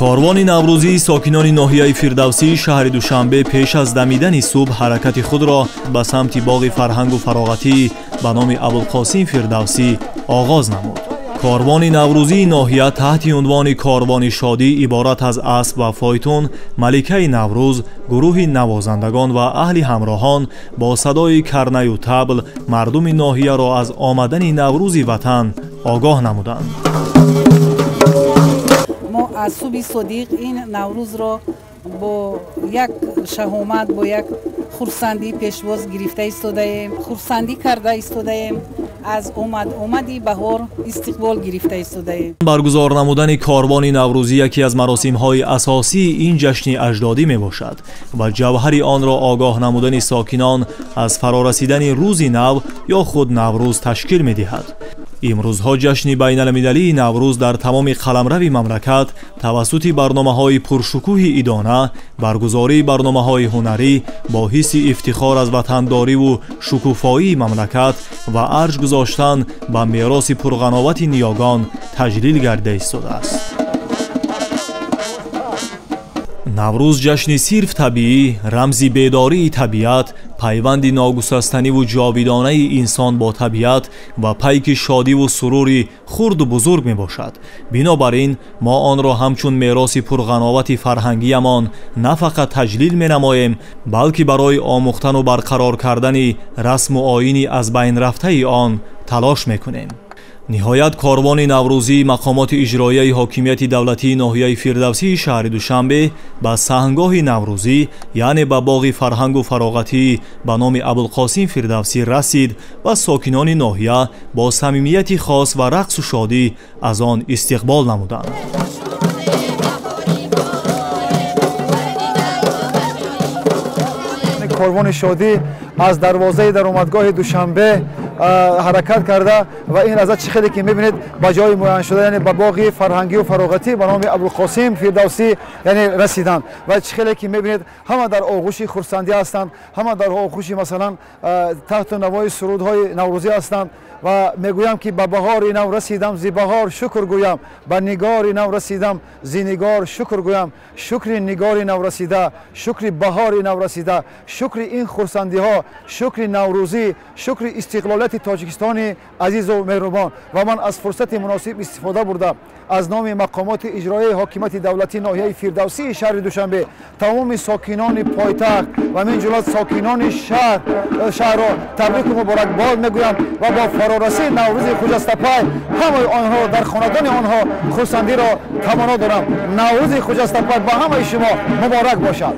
کاروان نوروزی ساکنان ناحیه فردوسی شهر دوشنبه پیش از دمیدن صبح حرکت خود را به سمت باغ فرهنگ و فراغتی به نام ابوالقاسم فردوسی آغاز نمود. کاروان نوروزی ناحیه تحت عنوان کاروان شادی عبارت از اسب و فایتون ملکه نوروز، گروه نوازندگان و اهل همراهان با صدای کرنه و طبل مردم ناحیه را از آمدن نوروز وطن آگاه نمودند. ما از صبح صدیق این نوروز را با یک شهامت، با یک خرسندی پیشواز گرفته ایستاده‌ایم، خرسندی کرده ایستاده‌ایم، از اومدی بهار استقبال گرفته ایستاده‌ایم. برگزار نمودن کاروان نوروزی یکی از مراسم‌های اساسی این جشن اجدادی میباشد و جوهر آن را آگاه نمودن ساکنان از فرارسیدن روز نو یا خود نوروز تشکیل می‌دهد. امروزها جشن بین المللی نوروز در تمام قلمرو مملکت توسط برنامه‌های پرشکوه ایدانه، برگزاری برنامه‌های هنری با حس افتخار از وطنداری و شکوفایی مملکت و ارج گذاشتن به میراث پرغناوت نیاگان تجلیل گردیده ایستاده است. نوروز جشن صرف طبیعی، رمزی بیداری طبیعت، پیوند ناگسستنی و جاویدانه انسان با طبیعت و پیک شادی و سروری خرد و بزرگ می باشد. بنابراین ما آن را همچون میراث پرغناوت فرهنگیمان نه فقط تجلیل می نماییم، بلکه برای آموختن و برقرار کردن رسم و آیین از بین رفته آن تلاش می کنیم. نهایت کاروان نوروزی مقامات اجرایی حاکمیت دولتی ناحیه فردوسی شهر دوشنبه به سحنگاه نوروزی یعنی به باغ فرهنگ و فراغتی به نام ابوالقاسم فردوسی رسید و ساکنان ناحیه با صمیمیت خاص و رقص و شادی از آن استقبال نمودند. کاروان شادی از دروازه در اومدگاه دوشنبه حرکت کرده و این از خیلی که میبینید با جای معین شده یعنی به باغ فرهنگی و فراغتی به نام ابوالقاسم فردوسی یعنی رسیدند و خیلی که میبینید همه در آغوش خرسندی هستند، همه در آغوش مثلا تحت نوای سرودهای نوروزی هستند و میگویم که به بهار نو رسیدم زی بهار شکر گویم، به نگار نو رسیدم زی نگار شکر گویم، شکر نگار نو رسیده، شکر بهار نو رسیده، شکر این خرسندی ها، شکر نوروزی، شکر استقلالت تاجیکستان عزیز و مهربان. و من از فرصت مناسب استفاده برده از نام مقامات اجرایی حاکمیت دولتی ناحیه فردوسی شهر دوشنبه تمام ساکنان پایتخت و من جمله ساکنان شهر را تبریک و مبارکباد میگویم و با فرارسی نوروز خجستپای همه آنها در خاندان آنها خرسندی را تمنا دارم. نوروز خجستپای با همه شما مبارک باشد.